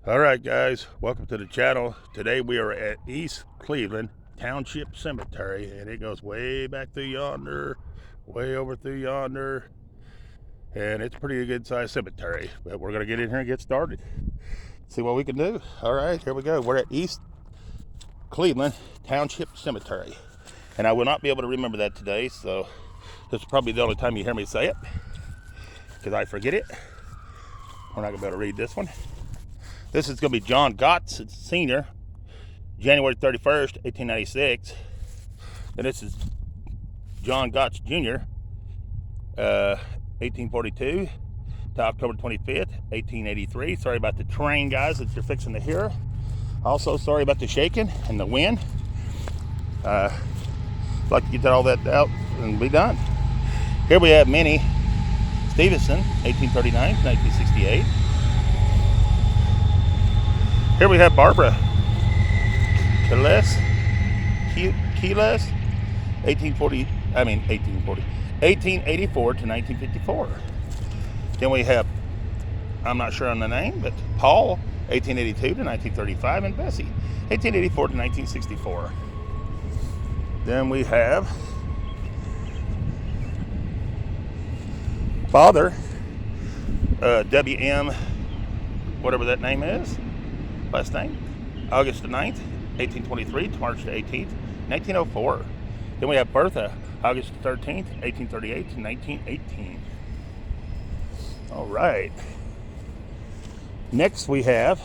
All right, guys, welcome to the channel. Today we are at East Cleveland Township Cemetery, and it goes way back through yonder, way over through yonder, and it's a pretty good sized cemetery. But we're gonna get in here and get started, see what we can do. All right, here we go. We're at East Cleveland Township Cemetery, and I will not be able to remember that today, so this is probably the only time you hear me say it, because I forget it. We're not gonna be able to read this one. This is going to be John Gotts, Sr., January 31st, 1896. And this is John Gotts, Jr., 1842 to October 25th, 1883. Sorry about the train, guys, that you're fixing to hear. Also, sorry about the shaking and the wind. I'd like to get all that out and be done. Here we have Minnie Stevenson, 1839 to 1968. Here we have Barbara Keles, 1884 to 1954. Then we have, I'm not sure on the name, but Paul, 1882 to 1935, and Bessie, 1884 to 1964. Then we have Father, W.M., whatever that name is, last name, August the 9th, 1823 to March the 18th, 1904. Then we have Bertha, August the 13th, 1838 to 1918. All right. Next we have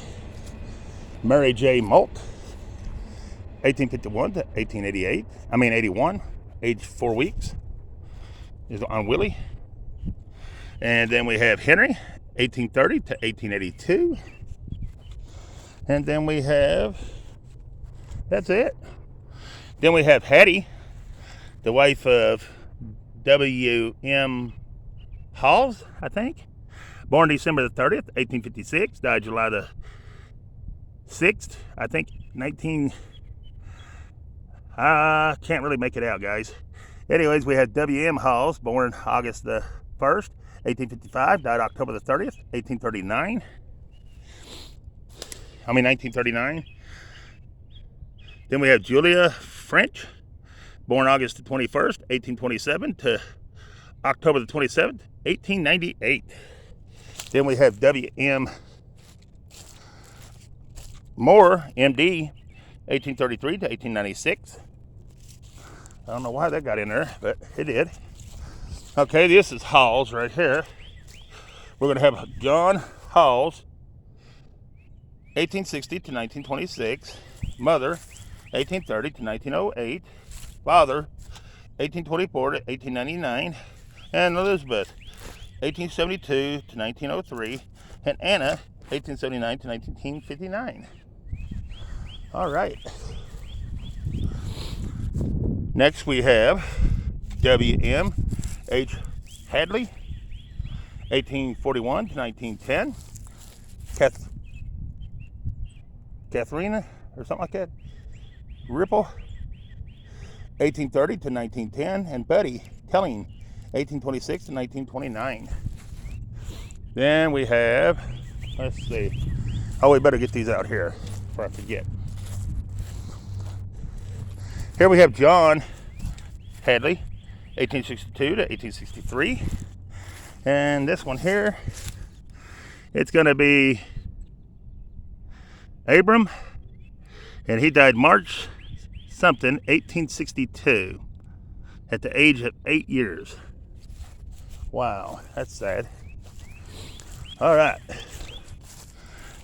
Mary J. Molt, 1851 to 81, age 4 weeks, is on Willie. And then we have Henry, 1830 to 1882. And then we have, that's it. Then we have Hattie, the wife of W.M. Halls, I think. Born December the 30th, 1856. Died July the 6th, I think, I can't really make it out, guys. Anyways, we had W.M. Halls, born August the 1st, 1855. Died October the 30th, 1939. Then we have Julia French, born August the 21st, 1827 to October the 27th, 1898. Then we have W.M. Moore, M.D., 1833 to 1896. I don't know why that got in there, but it did. Okay, this is Halls right here. We're going to have John Halls, 1860 to 1926, mother, 1830 to 1908, father, 1824 to 1899, and Elizabeth, 1872 to 1903, and Anna, 1879 to 1959. All right. Next we have W.M. H. Hadley, 1841 to 1910, Katharina, or something like that, Ripple, 1830 to 1910, and Buddy Telling, 1826 to 1929. Then we have, let's see, oh, we better get these out here before I forget. Here we have John Hadley, 1862 to 1863, and this one here, it's going to be Abram, and he died March something, 1862, at the age of 8 years. Wow, that's sad. All right.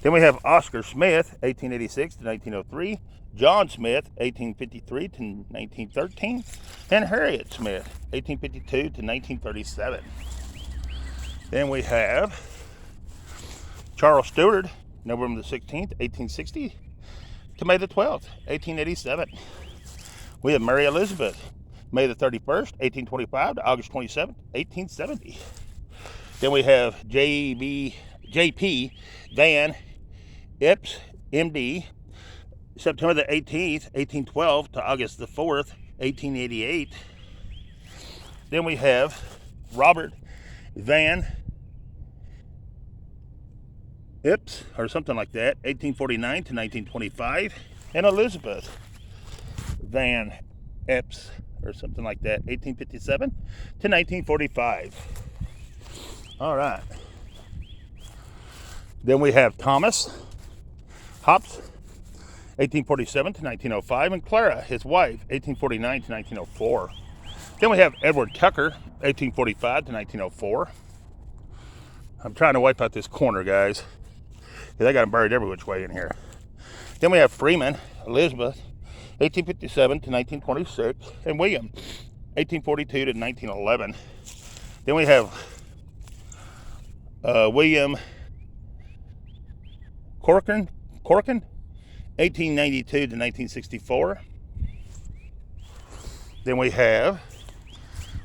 Then we have Oscar Smith, 1886 to 1903, John Smith, 1853 to 1913, and Harriet Smith, 1852 to 1937. Then we have Charles Stewart, November the 16th, 1860 to May the 12th, 1887. We have Mary Elizabeth, May the 31st, 1825 to August 27th, 1870. Then we have J.P. Van Epps, M.D., September the 18th, 1812 to August the 4th, 1888. Then we have Robert Van Ipps, or something like that, 1849 to 1925. And Elizabeth Van Epps, or something like that, 1857 to 1945. All right. Then we have Thomas Hobbs, 1847 to 1905, and Clara, his wife, 1849 to 1904. Then we have Edward Tucker, 1845 to 1904. I'm trying to wipe out this corner, guys, because I got them buried every which way in here. Then we have Freeman Elizabeth, 1857 to 1926, and William, 1842 to 1911. Then we have William Corcoran, 1892 to 1964. Then we have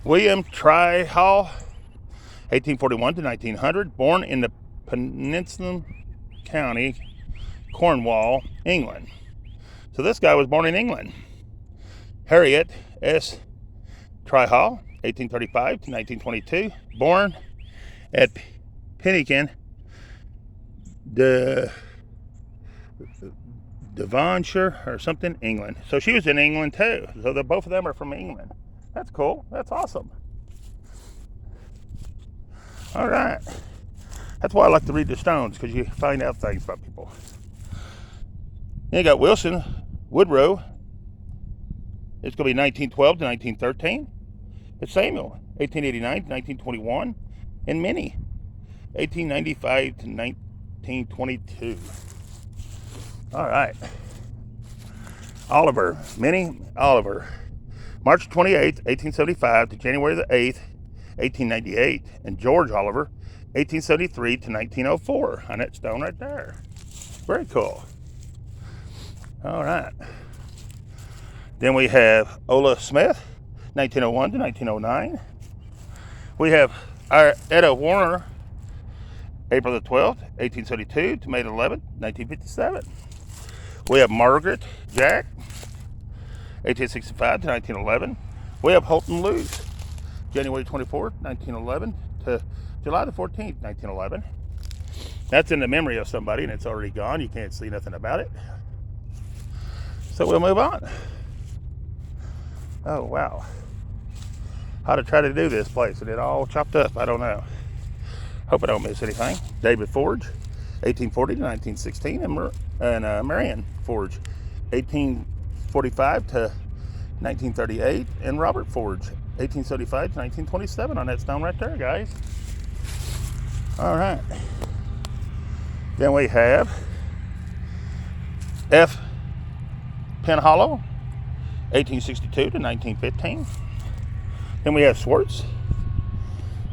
William Tryhall, 1841 to 1900, born in the Peninsula County, Cornwall, England. So this guy was born in England. Harriet S. Tryhall, 1835 to 1922, born at Penican, Devonshire or something, England. So she was in England too. So both of them are from England. That's cool. That's awesome. All right. That's why I like to read the stones, because you find out things about people. Then you got Wilson Woodrow. It's going to be 1912 to 1913. It's Samuel, 1889 to 1921. And Minnie, 1895 to 1922. All right. Oliver, Minnie Oliver, March 28th, 1875 to January the 8th, 1898. And George Oliver, 1873 to 1904, on that stone right there. Very cool. All right. Then we have Ola Smith, 1901 to 1909. We have our Etta Warner, April the 12th, 1872 to May the 11th, 1957. We have Margaret Jack, 1865 to 1911. We have Holton Luce, January 24th, 1911 to July the 14th, 1911. That's in the memory of somebody, and it's already gone. You can't see nothing about it. So we'll move on. Oh, wow. How to try to do this place and it all chopped up, I don't know. Hope I don't miss anything. David Forge, 1840 to 1916, and Marion Forge, 1845 to 1938, and Robert Forge, 1875 to 1927, on that stone right there, guys. All right. Then we have F. Penhallow, 1862 to 1915. Then we have Swartz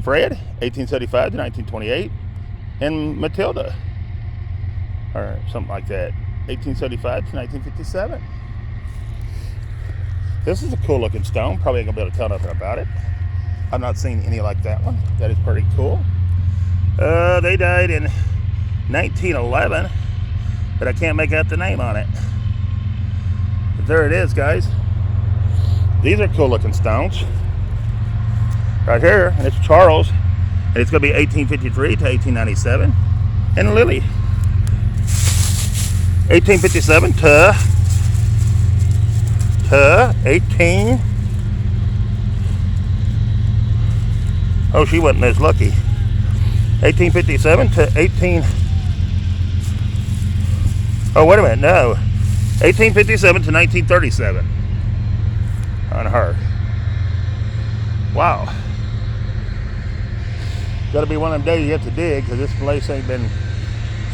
Fred, 1875 to 1928, and Matilda, or something like that, 1875 to 1957. This is a cool looking stone. Probably ain't gonna be able to tell nothing about it. I've not seen any like that one. That is pretty cool. They died in 1911, but I can't make out the name on it. But there it is, guys. These are cool looking stones. Right here, and it's Charles, and it's going to be 1853 to 1897. And Lily, 1857 to 18. Oh, she wasn't as lucky. 1857 to 18. Oh, wait a minute, no. 1857 to 1937 on her. Wow. Gotta be one of them days you have to dig, because this place ain't been,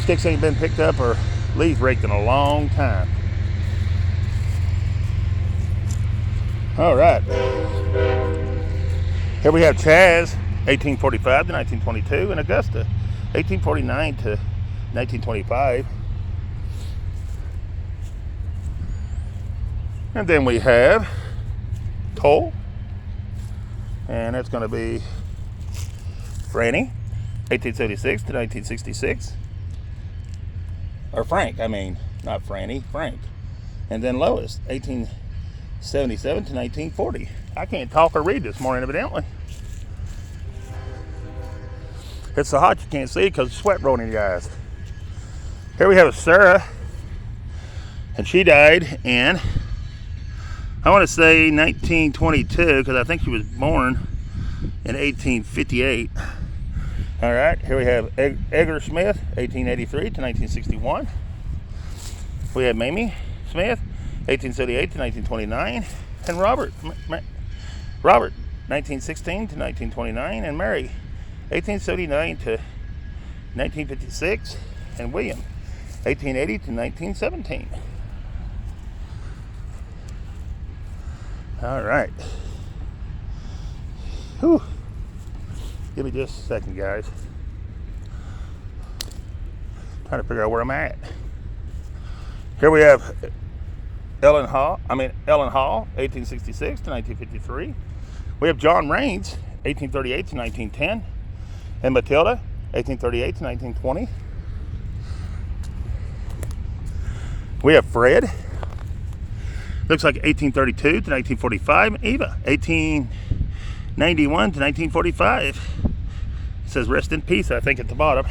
sticks ain't been picked up or leaves raked in a long time. All right. Here we have Chaz, 1845 to 1922, and Augusta, 1849 to 1925. And then we have Cole, and that's going to be Franny, 1876 to 1966. Or Frank, I mean, not Franny, Frank. And then Lois, 1877 to 1940. I can't talk or read this morning, evidently. It's so hot you can't see because sweat rolling in your eyes. Here we have a Sarah, and she died in, I want to say 1922, because I think she was born in 1858. All right, here we have Edgar Smith, 1883 to 1961. We have Mamie Smith, 1878 to 1929, and Robert, 1916 to 1929, and Mary, 1879 to 1956, and William, 1880 to 1917. All right. Whew. Give me just a second, guys. Trying to figure out where I'm at. Here we have Ellen Hall, 1866 to 1953. We have John Raines, 1838 to 1910, and Matilda, 1838 to 1920. We have Fred, looks like 1832 to 1945. Eva, 1891 to 1945. It says rest in peace, I think, at the bottom.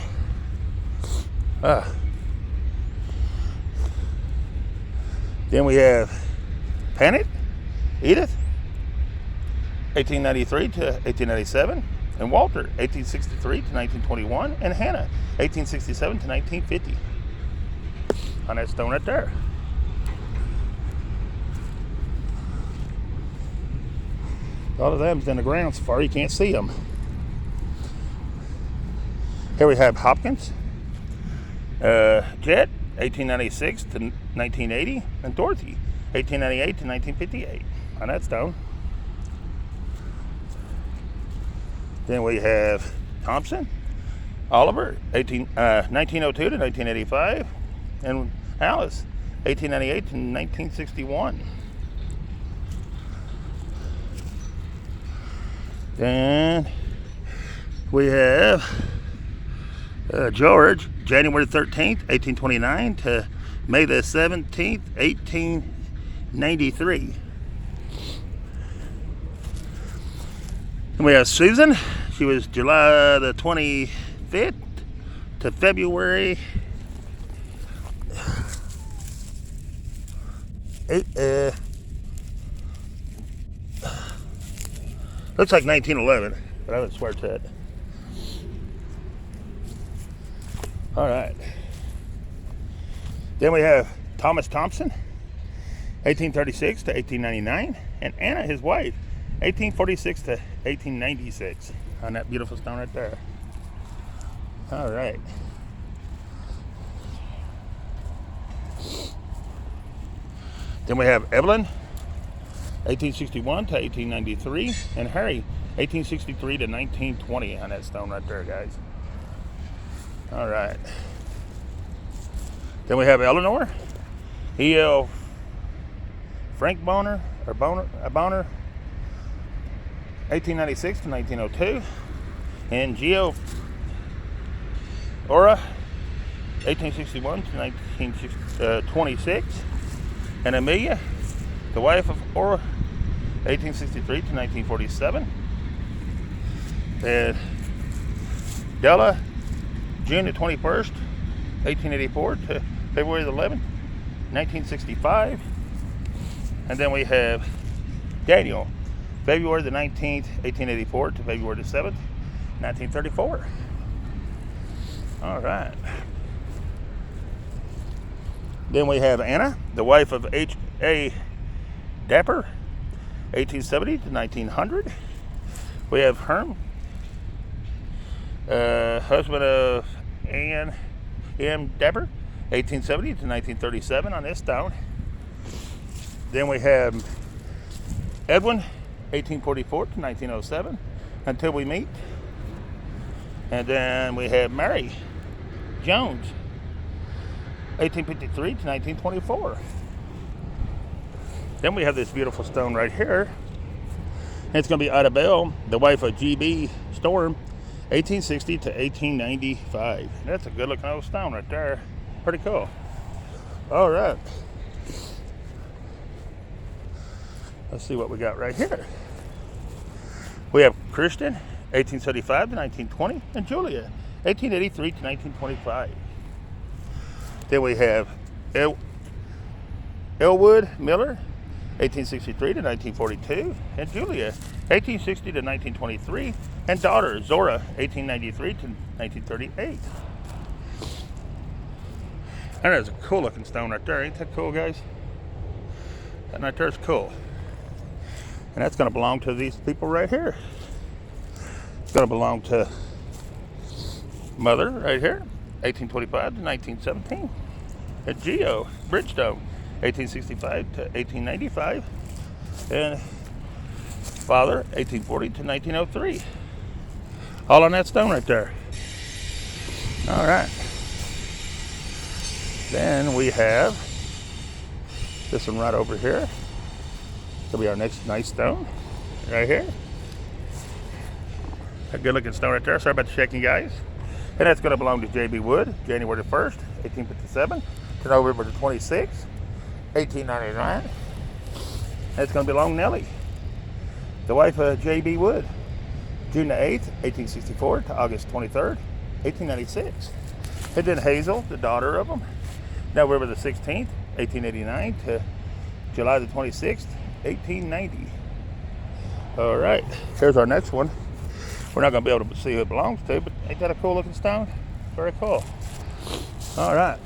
Then we have Panet, Edith, 1893 to 1897, and Walter, 1863 to 1921, and Hannah, 1867 to 1950. On that stone right there. A lot of them's in the ground so far you can't see them. Here we have Hopkins, Jet, 1896 to 1980, and Dorothy, 1898 to 1958. On that stone. Then we have Thompson, Oliver, 1902 to 1985, and Alice, 1898 to 1961. Then we have George, January 13th, 1829 to May the 17th, 1893. And we have Susan. She was July the 25th to February 8th. Looks like 1911, but I would swear to it. All right. Then we have Thomas Thompson, 1836 to 1899, and Anna, his wife, 1846 to 1896, on that beautiful stone right there. All right. Then we have Evelyn, 1861 to 1893, and Harry, 1863 to 1920, on that stone right there, guys. All right. Then we have Eleanor, E.L. Frank Bonner, 1896 to 1902, and Geo Ora, 1861 to 1926, and Amelia, the wife of Ora, 1863 to 1947, and Della, June the 21st, 1884 to February the 11th, 1965, and then we have Daniel, February the 19th, 1884 to February the 7th, 1934. All right. Then we have Anna, the wife of H.A. Dapper, 1870 to 1900. We have Herm, husband of Ann M. Dapper, 1870 to 1937, on this stone. Then we have Edwin, 1844 to 1907, until we meet. And then we have Mary Jones, 1853 to 1924. Then we have this beautiful stone right here. And it's going to be Ida Bell, the wife of G.B. Storm, 1860 to 1895. That's a good looking old stone right there. Pretty cool. All right. Let's see what we got right here. We have Christian, 1875 to 1920, and Julia, 1883 to 1925. Then we have Elwood Miller, 1863 to 1942, and Julia, 1860 to 1923, and daughter Zora, 1893 to 1938. And there's a cool looking stone right there. Ain't that cool, guys? That right there is cool. And that's going to belong to these people right here. It's going to belong to Mother right here, 1825 to 1917. And Geo Bridgestone, 1865 to 1895. And Father, 1840 to 1903. All on that stone right there. All right. Then we have this one right over here. That'll be our next nice stone right here. A good looking stone right there. Sorry about the shaking, guys. And that's going to belong to J.B. Wood, January the 1st, 1857 to November the 26th, 1899. That's going to belong to Nellie, the wife of J.B. Wood, June the 8th, 1864 to August 23rd, 1896. And then Hazel, the daughter of them, November the 16th, 1889 to July the 26th, 1890. All right, here's our next one. We're not going to be able to see who it belongs to, but ain't that a cool looking stone? Very cool. All right.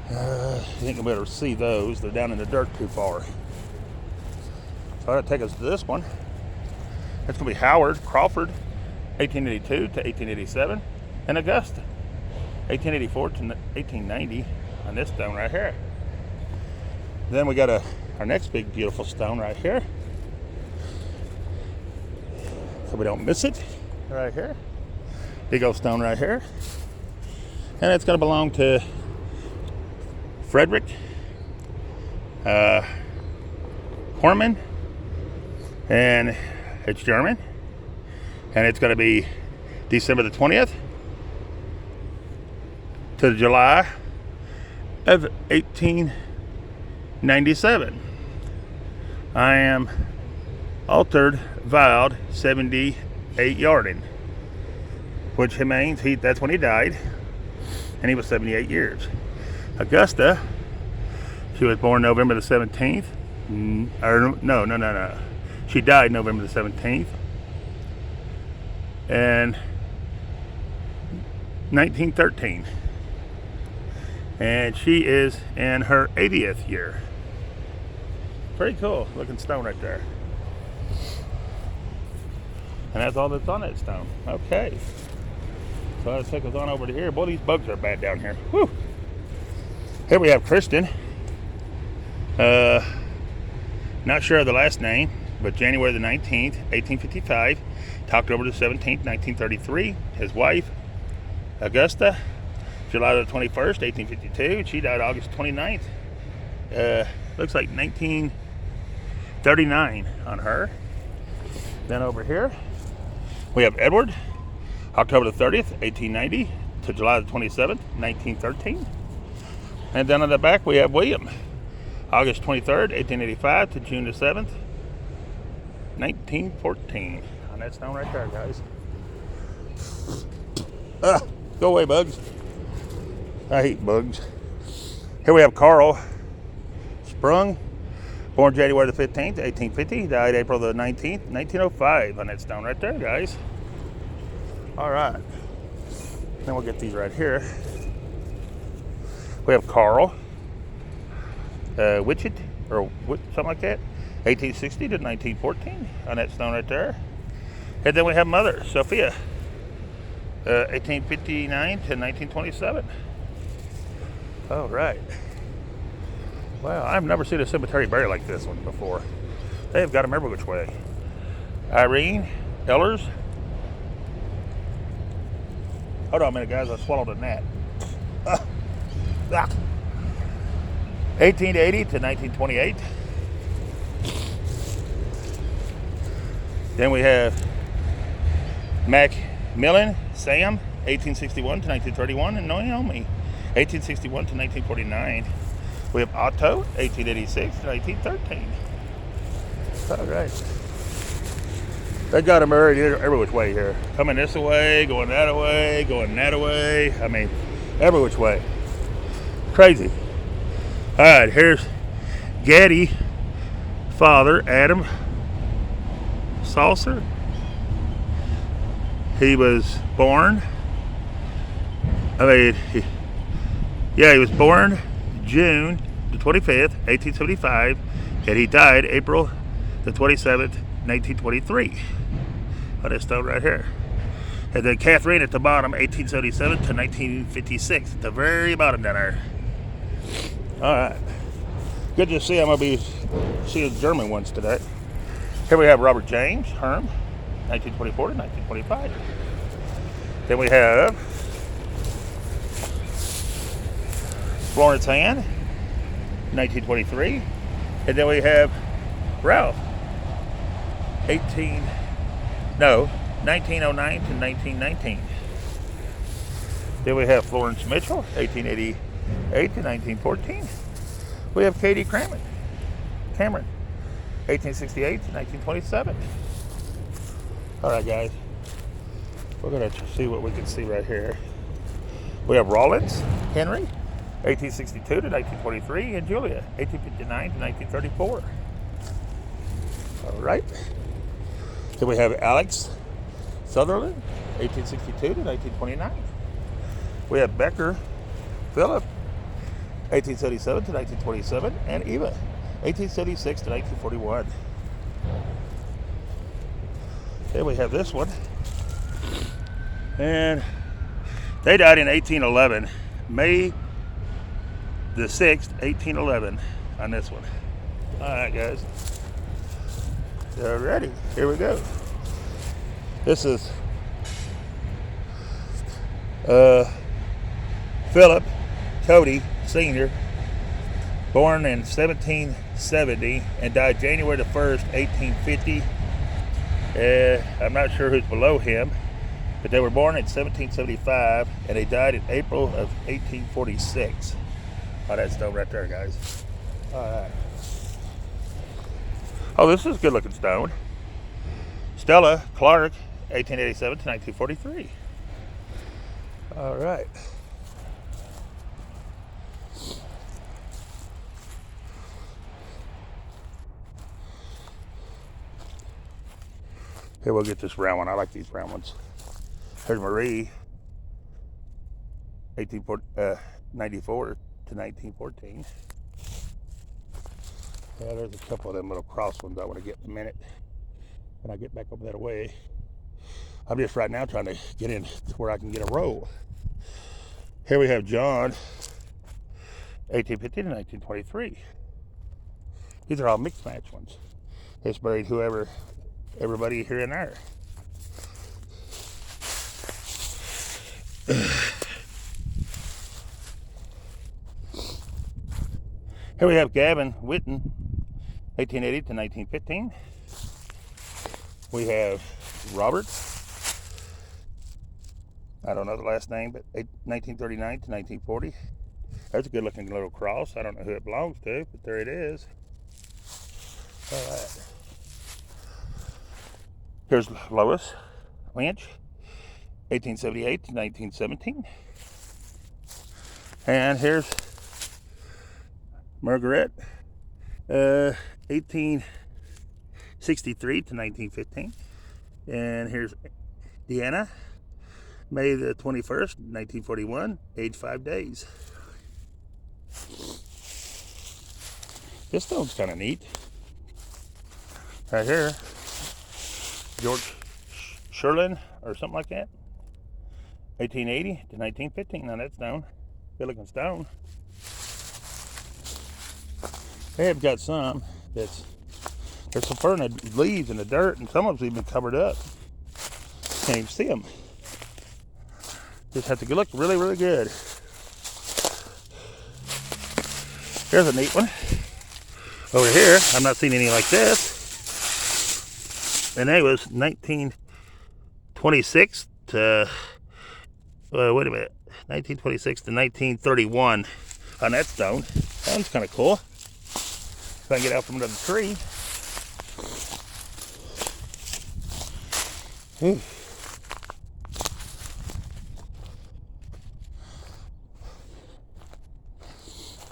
You ain't going to be able to see those. They're down in the dirt too far. So that'll take us to this one. That's going to be Howard Crawford, 1882 to 1887, and Augusta, 1884 to 1890 on this stone right here. Then we got our next big beautiful stone right here. So we don't miss it. Right here. Big old stone right here. And it's going to belong to Frederick Horman. And it's German. And it's going to be December the 20th to July of 1897. I am altered vowed 78 yarding, which means that's when he died, and he was 78 years. Augusta, she was born November the 17th. No. She died November the 17th. And 1913. And she is in her 80th year. Pretty cool looking stone right there. And that's all that's on that stone. Okay. So let's take us on over to here. Boy, these bugs are bad down here. Whew. Here we have Kristen. Not sure of the last name, but January the 19th, 1855 to October the 17th, 1933. His wife, Augusta, July the 21st, 1852. She died August 29th. Looks like 1939 on her. Then over here, we have Edward, October the 30th, 1890 to July the 27th, 1913. And then on the back, we have William, August 23rd, 1885 to June the 7th, 1914. On that stone right there, guys. Go away, bugs. I hate bugs. Here we have Carl Sprung, born January the 15th, 1850, died April the 19th, 1905 on that stone right there, guys. All right. Then we'll get these right here. We have Carl Witchett, or something like that, 1860 to 1914 on that stone right there. And then we have Mother, Sophia, 1859 to 1927. All right. Well, I've never seen a cemetery buried like this one before. They've got them every which way. Irene Ellers. Hold on a minute, guys. I swallowed a gnat. 1880 to 1928. Then we have Macmillan Sam, 1861 to 1931, and Naomi, 1861 to 1949. We have Otto, 1886 to 1913. All right. They got them every which way here. Coming this way, going that way, going that way. I mean, every which way. Crazy. All right, here's Gaddy father, Adam Saucer. He was born, he was born June the 25th, 1875, and he died April the 27th, 1923. On this stone right here. And then Catherine at the bottom, 1877 to 1956, at the very bottom down there. All right. Good to see. I'm going to be seeing German ones today. Here we have Robert James Herm, 1924 to 1925. Then we have Florence Ann, 1923. And then we have Ralph, 1909 to 1919. Then we have Florence Mitchell, 1888 to 1914. We have Katie Cameron, 1868 to 1927. All right, guys. We're going to see what we can see right here. We have Rollins Henry, 1862 to 1923, and Julia, 1859 to 1934. All right. Then we have Alex Sutherland, 1862 to 1929. We have Becker Philip, 1877 to 1927, and Eva, 1876 to 1941. Then we have this one. And they died in 1811, May the 6th, 1811, on this one. All right, guys. They're ready. Here we go. This is Philip Cody Sr., born in 1770 and died January the 1st, 1850. I'm not sure who's below him, but they were born in 1775 and they died in April of 1846. Oh, that stone right there, guys. All right. Oh, this is a good looking stone. Stella Clark, 1887 to 1943. All right. Here, we'll get this round one. I like these round ones. Here's Marie, 1894 to 1914. Yeah, there's a couple of them little cross ones I want to get in a minute when I get back over that way. I'm just right now trying to get in to where I can get a row. Here we have John, 1850 to 1923. These are all mixed match ones. It's buried everybody here and there. Here we have Gavin Whitten, 1880 to 1915. We have Robert, I don't know the last name, but 1939 to 1940. That's a good looking little cross. I don't know who it belongs to, but there it is. All right. Here's Lois Lynch, 1878 to 1917. And here's Margaret, 1863 to 1915. And here's Deanna, May the 21st, 1941, age 5 days. This stone's kind of neat. Right here, George Sherlin, or something like that. 1880 to 1915 on that stone. Good looking stone. They have got some there's some fern and leaves in the dirt, and some of them's even covered up. Can't even see them. Just have to look really, really good. Here's a neat one. Over here, I'm not seeing any like this. And it was 1926 to, wait a minute, 1926 to 1931 on that stone. That one's kind of cool. If I can get out from under the tree.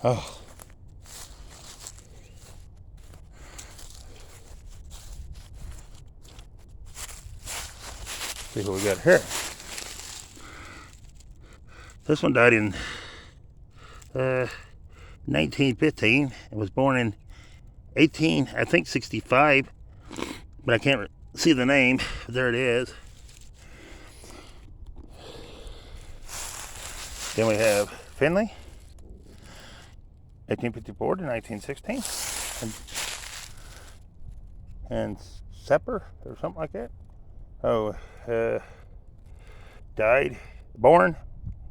Oh. See what we got here. This one died in 1915 and was born in 65, but I can't see the name. There it is. Then we have Finley, 1854 to 1916, and Sepper or something like that. Oh, born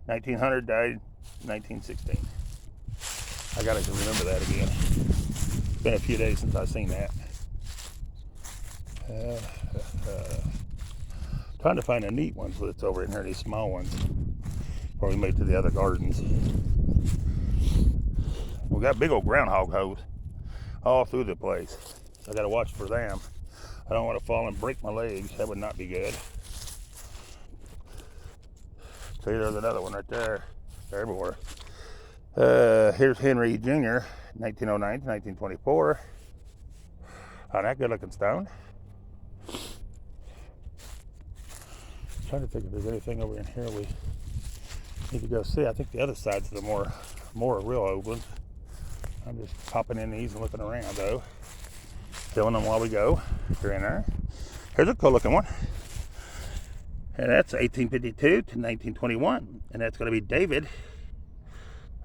1900, died 1916. I gotta remember that again. It's been a few days since I've seen that. Trying to find a neat one that's over in here, these small ones, before we move to the other gardens. We got big old groundhog hoes all through the place. So I gotta watch for them. I don't want to fall and break my legs. That would not be good. See, there's another one right there. They're everywhere. Here's Henry Jr., 1909 to 1924. Oh, that good looking stone. Trying to think if there's anything over in here we need to go see. I think the other side's the more real old ones. I'm just popping in these and looking around though. Filming them while we go. They're in there. Here's a cool looking one. And that's 1852 to 1921. And that's going to be David.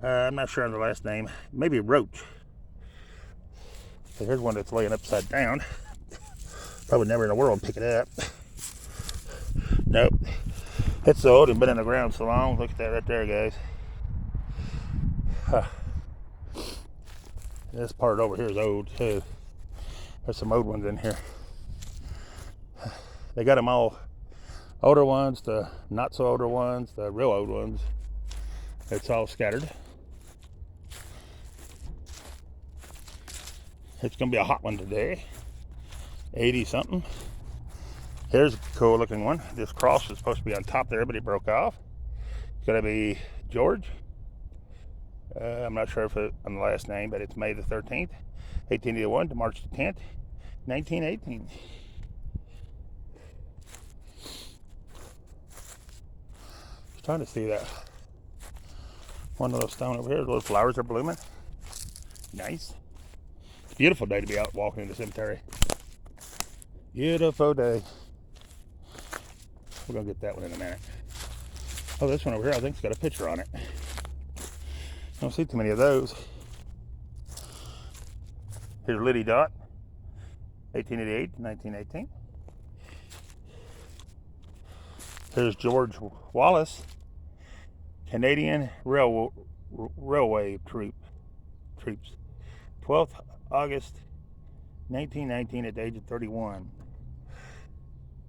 I'm not sure on the last name. Maybe Roach. So here's one that's laying upside down. Probably never in the world pick it up. Nope. It's so old and been in the ground so long. Look at that right there, guys. This part over here is old too. There's some old ones in here. They got them all, older ones, the not so older ones, the real old ones. It's all scattered. It's gonna be a hot one today. 80 something. Here's a cool looking one. This cross is supposed to be on top there, but it broke off. It's gonna be George. I'm not sure if on the last name, but it's May the 13th, 1881 to March the 10th, 1918. Just trying to see that. One of those stones over here, the little flowers are blooming. Nice. It's a beautiful day to be out walking in the cemetery. Beautiful day. We're gonna get that one in a minute. Oh, this one over here, I think it's got a picture on it. I don't see too many of those. Here's Liddy Dot, 1888 to 1918. Here's George Wallace, Canadian Railway troops. 12th August 1919 at the age of 31.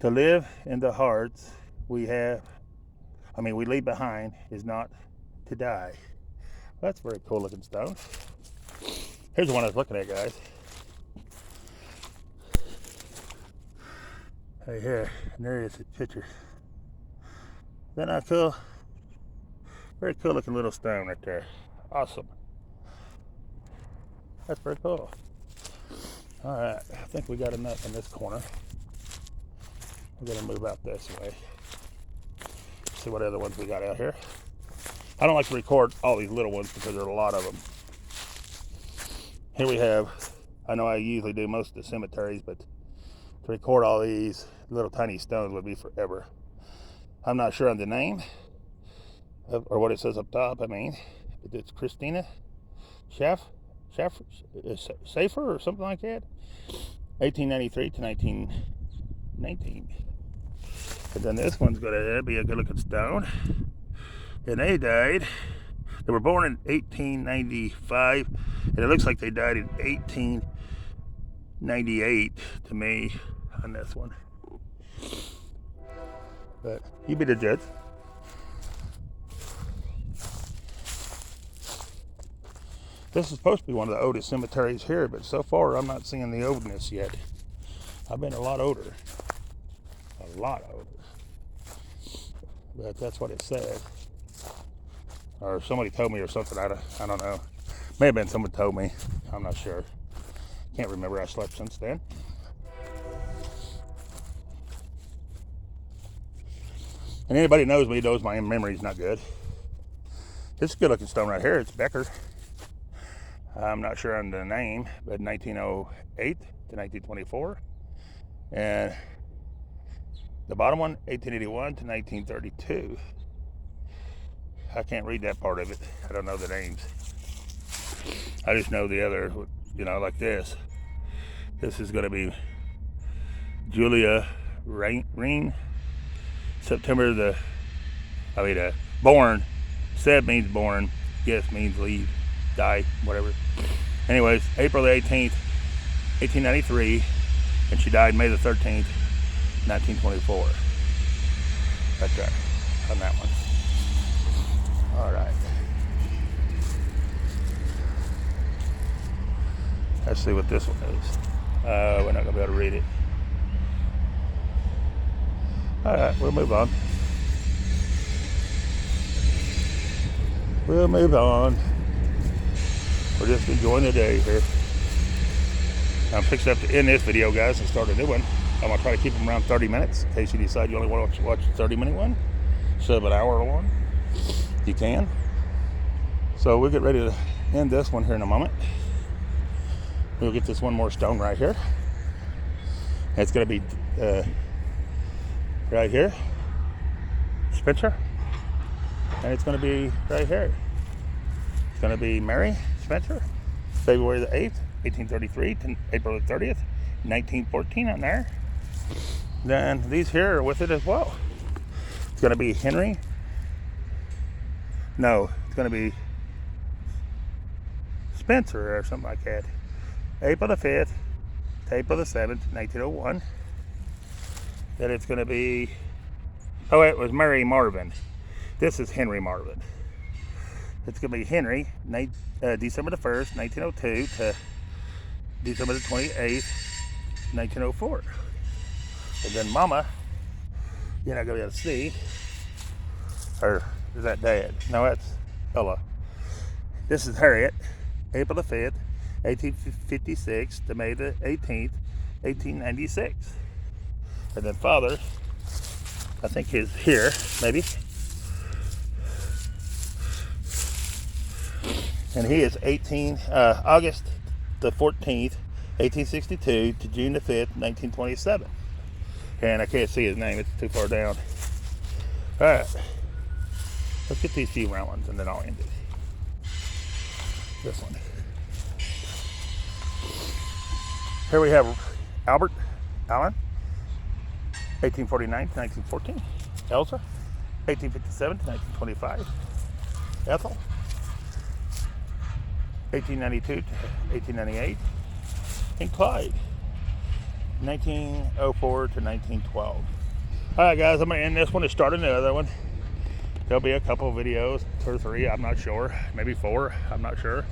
To live in the hearts we leave behind is not to die. That's a very cool looking stone. Here's the one I was looking at, guys. Right here, and there is the picture. Isn't that cool? Very cool looking little stone right there. Awesome. That's very cool. All right, I think we got enough in this corner. We're gonna move out this way. See what other ones we got out here. I don't like to record all these little ones because there are a lot of them. Here we have, I know I usually do most of the cemeteries, but to record all these little tiny stones would be forever. I'm not sure on the name or what it says up top. It's Christina Safer or something like that. 1893 to 1919. And then this one's gonna be a good looking stone. And they were born in 1895, and it looks like they died in 1898 to me on this one. But you be the judge. This is supposed to be one of the oldest cemeteries here, but so far I'm not seeing the oldness yet. I've been a lot older. A lot older. But that's what it said. Or somebody told me or something, I don't know. May have been someone told me. I'm not sure. Can't remember. I slept since then. And anybody knows me knows my memory's not good. This is a good looking stone right here. It's Becker. I'm not sure on the name, but 1908 to 1924. And the bottom one, 1881 to 1932. I can't read that part of it. I don't know the names. I just know the other, like this. This is going to be Julia Reen. Born. Seb means born. Yes means leave. Die. Whatever. Anyways, April the 18th, 1893. And she died May the 13th, 1924. Right there. On that one. Alright. Let's see what this one is. We're not going to be able to read it. Alright, we'll move on. We'll move on. We're just enjoying the day here. I'm fixing up to end this video, guys, and start a new one. I'm going to try to keep them around 30 minutes in case you decide you only want to watch a 30-minute one instead of an hour one. You can. So we'll get ready to end this one here in a moment. We'll get this one more stone right here. It's going to be right here, Spencer. And it's going to be right here. It's going to be Mary Spencer, February the 8th, 1833 to April the 30th, 1914 on there. Then these here are with it as well. It's going to be Henry. No, it's going to be Spencer or something like that. April the 5th to April the 7th, 1901. Then it's going to be, it was Mary Marvin. This is Henry Marvin. It's going to be Henry, December the 1st, 1902 to December the 28th, 1904. And then Mama, you're not going to be able to see. Or is that Dad? No, that's Ella. This is Harriet, April the 5th, 1856 to May the 18th, 1896. And then Father, I think is here, maybe. And he is August the 14th, 1862 to June the 5th, 1927. And I can't see his name, it's too far down. Alright. Let's get these few round ones and then I'll end it. This one. Here we have Albert Allen, 1849 to 1914. Elsa, 1857 to 1925. Ethel, 1892 to 1898. And Clyde, 1904 to 1912. Alright guys, I'm going to end this one and start another one. There'll be a couple of videos, 2 or 3, I'm not sure. Maybe 4, I'm not sure.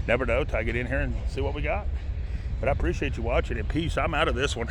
Never know till I get in here and see what we got. But I appreciate you watching, and peace. I'm out of this one.